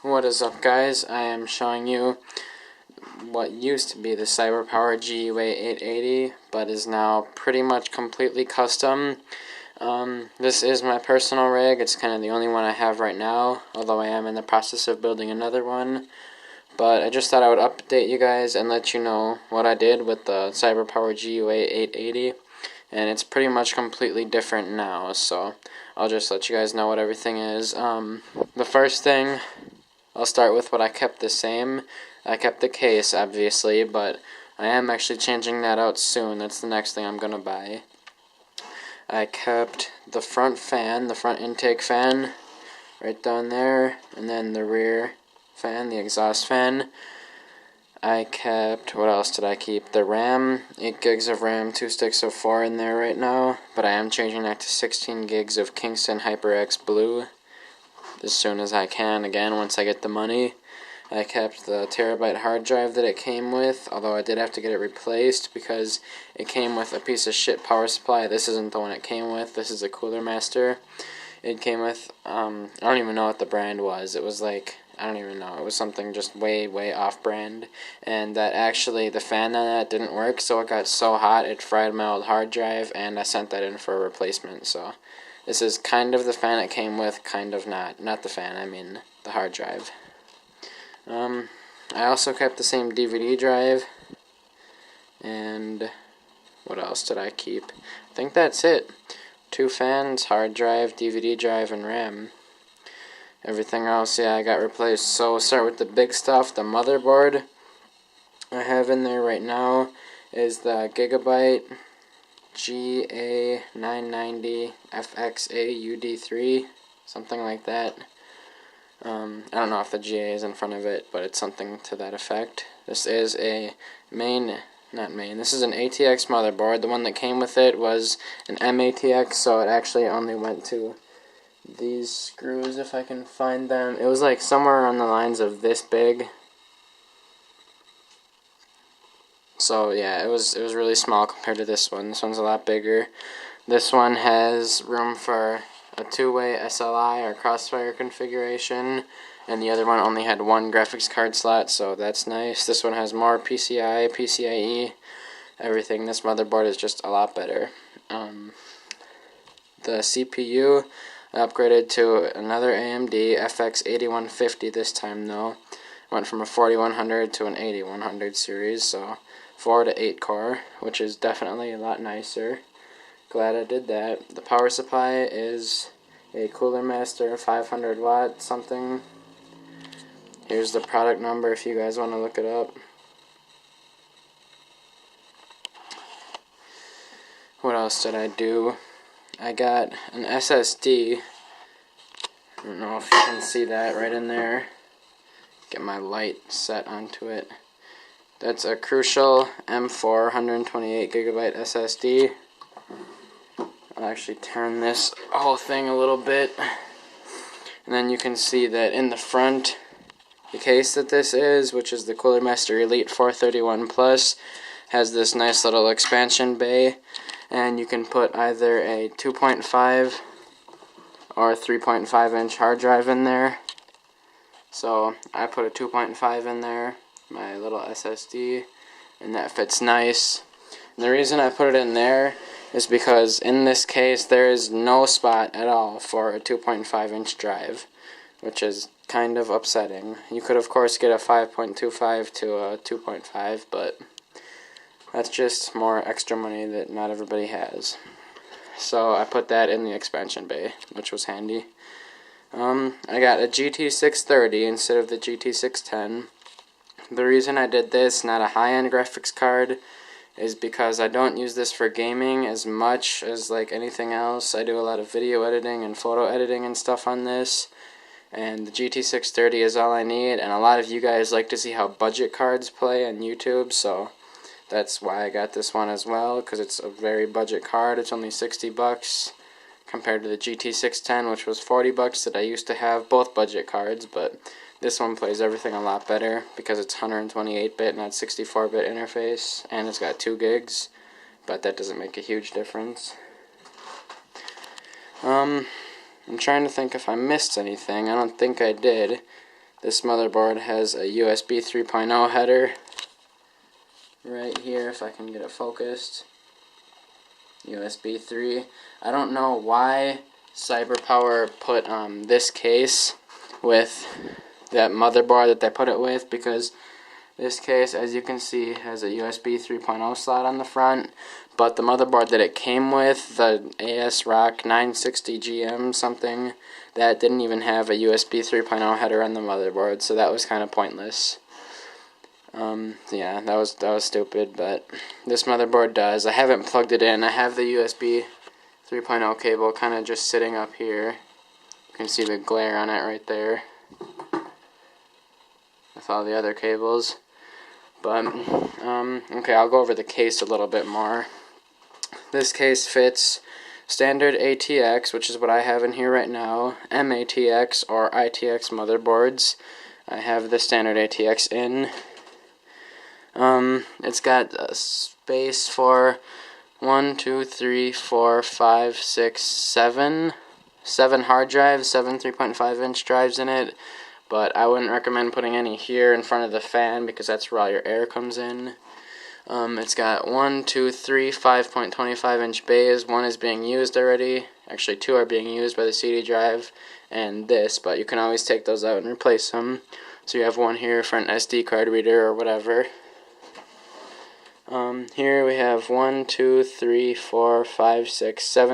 What is up, guys? I am showing you what used to be the cyberpower gua880 but is now pretty much completely custom. This is my personal rig. It's kind of the only one I have right now, although I am in the process of building another one. But I just thought I would update you guys and let you know what I did with the cyberpower gua880, and it's pretty much completely different now, so I'll just let you guys know what everything is. The first thing, I'll start with what I kept the same. I kept the case, obviously, but I am actually changing that out soon. That's the next thing I'm going to buy. I kept the front fan, the front intake fan, right down there, and then the rear fan, the exhaust fan. I kept, what else did I keep? The RAM, 8 gigs of RAM, 2 sticks of 4 in there right now, but I am changing that to 16 gigs of Kingston HyperX Blue as soon as I can, again, once I get the money. I kept the terabyte hard drive that it came with, although I did have to get it replaced because it came with a piece of shit power supply. This isn't the one it came with. This is a Cooler Master. It came with, I don't even know what the brand was. It was like, I don't even know. It was something just way, way off-brand. And that actually, the fan on that didn't work, so it got so hot it fried my old hard drive, and I sent that in for a replacement. So this is kind of the fan it came with, kind of not. Not the fan, I mean the hard drive. I also kept the same DVD drive, and what else did I keep? I think that's it. 2 fans, hard drive, DVD drive, and RAM. Everything else, yeah, I got replaced. So we'll start with the big stuff. The motherboard I have in there right now is the Gigabyte GA990 FXAUD3, something like that. I don't know if the GA is in front of it, but it's something to that effect. This is a this is an Atx motherboard. The one that came with it was an MATX, so it actually only went to these screws, if I can find them. It was like somewhere on the lines of this big. So yeah, it was really small compared to this one. This one's a lot bigger. This one has room for a 2-way SLI or crossfire configuration, and the other one only had 1 graphics card slot, so that's nice. This one has more PCI, PCIe, everything. This motherboard is just a lot better. The CPU, I upgraded to another AMD FX 8150 this time though. Went from a 4100 to an 8100 series, so 4 to 8 core, which is definitely a lot nicer. Glad I did that. The power supply is a Cooler Master 500 watt something. Here's the product number if you guys want to look it up. What else did I do? I got an SSD. I don't know if you can see that right in there. Get my light set onto it. That's a Crucial M4 128 gigabyte SSD. I'll actually turn this whole thing a little bit, and then you can see that in the front, the case that this is, which is the Cooler Master Elite 431 Plus, has this nice little expansion bay, and you can put either a 2.5 or 3.5 inch hard drive in there. So I put a 2.5 in there, my little SSD, and that fits nice. And the reason I put it in there is because in this case there is no spot at all for a 2.5 inch drive, which is kind of upsetting. You could of course get a 5.25 to a 2.5, but that's just more extra money that not everybody has. So I put that in the expansion bay, which was handy. I got a GT630 instead of the GT610. The reason I did this, not a high-end graphics card, is because I don't use this for gaming as much as like anything else. I do a lot of video editing and photo editing and stuff on this, and the GT630 is all I need, and a lot of you guys like to see how budget cards play on YouTube, so that's why I got this one as well, because it's a very budget card. It's only 60 bucks compared to the GT610, which was 40 bucks that I used to have, both budget cards, but this one plays everything a lot better because it's 128-bit, not 64-bit interface, and it's got 2 gigs, but that doesn't make a huge difference. I'm trying to think if I missed anything. I don't think I did. This motherboard has a USB 3.0 header right here, if I can get it focused. USB 3. I don't know why CyberPower put this case with that motherboard that they put it with, because this case, as you can see, has a USB 3.0 slot on the front, but the motherboard that it came with, the ASRock 960 GM something, that didn't even have a USB 3.0 header on the motherboard, so that was kind of pointless. Yeah, that was stupid, but this motherboard does. I haven't plugged it in. I have the USB 3.0 cable kind of just sitting up here. You can see the glare on it right there with all the other cables. But, okay, I'll go over the case a little bit more. This case fits standard ATX, which is what I have in here right now, MATX or ITX motherboards. I have the standard ATX in. It's got a space for 7 hard drives, 7 3.5-inch drives in it. But I wouldn't recommend putting any here in front of the fan because that's where all your air comes in. It's got 5.25-inch bays. One is being used already. Actually, 2 are being used by the CD drive and this, but you can always take those out and replace them. So you have one here for an SD card reader or whatever. Here we have 7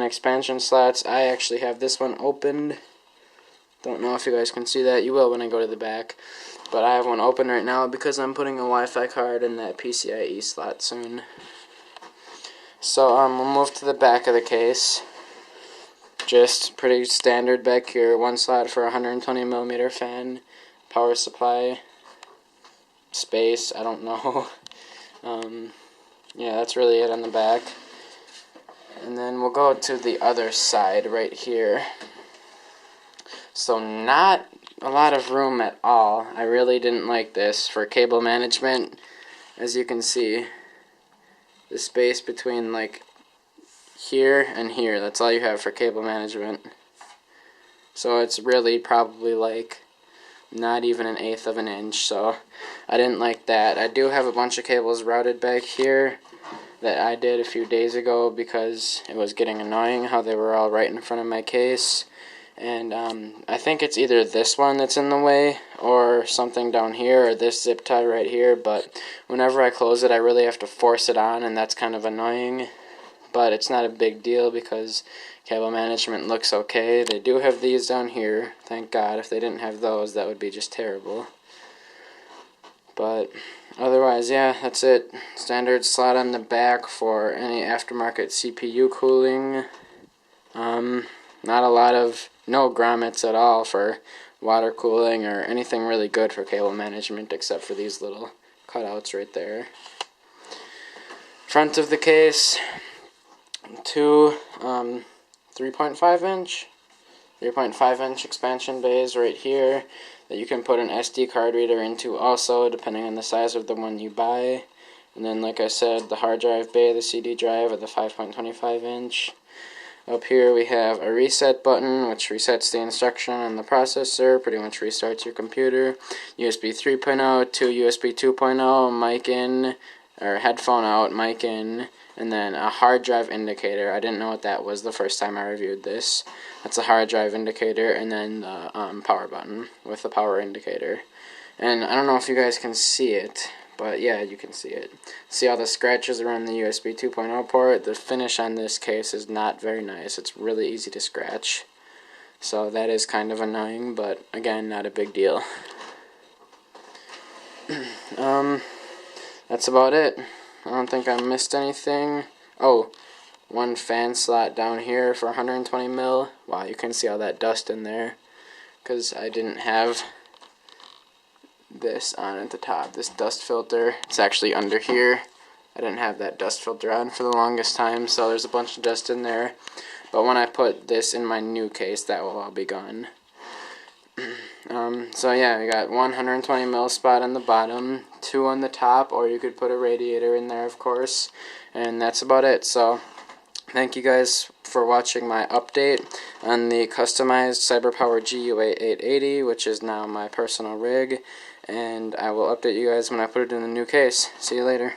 expansion slots. I actually have this one opened. Don't know if you guys can see that. You will when I go to the back. But I have one open right now because I'm putting a Wi-Fi card in that PCIe slot soon. So we'll move to the back of the case. Just pretty standard back here. One slot for a 120mm fan. Power supply. Space, I don't know. Yeah, that's really it on the back. And then we'll go to the other side right here. So not a lot of room at all. I really didn't like this for cable management. As you can see, the space between like here and here, that's all you have for cable management. So it's really probably like not even 1/8 of an inch, so I didn't like that. I do have a bunch of cables routed back here that I did a few days ago because it was getting annoying how they were all right in front of my case. And I think it's either this one that's in the way or something down here or this zip tie right here, but whenever I close it I really have to force it on, and that's kind of annoying. But it's not a big deal because cable management looks okay. They do have these down here, thank God. If they didn't have those, that would be just terrible. But otherwise, yeah, that's it. Standard slot on the back for any aftermarket CPU cooling. Not a lot of, no grommets at all for water cooling or anything really good for cable management except for these little cutouts right there. Front of the case, 2 3.5-inch expansion bays right here that you can put an SD card reader into also, depending on the size of the one you buy. And then, like I said, the hard drive bay, the CD drive, or the 5.25-inch. Up here we have a reset button, which resets the instruction on the processor, pretty much restarts your computer. USB 3.0 to USB 2.0, mic in, or headphone out, mic in, and then a hard drive indicator. I didn't know what that was the first time I reviewed this. That's a hard drive indicator, and then the power button with the power indicator. And I don't know if you guys can see it, but yeah, you can see it. See all the scratches around the USB 2.0 port? The finish on this case is not very nice. It's really easy to scratch. So that is kind of annoying, but again, not a big deal. That's about it. I don't think I missed anything. Oh, one fan slot down here for 120mm. Wow, you can see all that dust in there because I didn't have this on at the top, this dust filter. It's actually under here. I didn't have that dust filter on for the longest time, so there's a bunch of dust in there. But when I put this in my new case, that will all be gone. So yeah, we got 120mm spot on the bottom, 2 on the top, or you could put a radiator in there, of course. And that's about it. So thank you guys for watching my update on the customized cyberpower gua880, which is now my personal rig, and I will update you guys when I put it in the new case. See you later.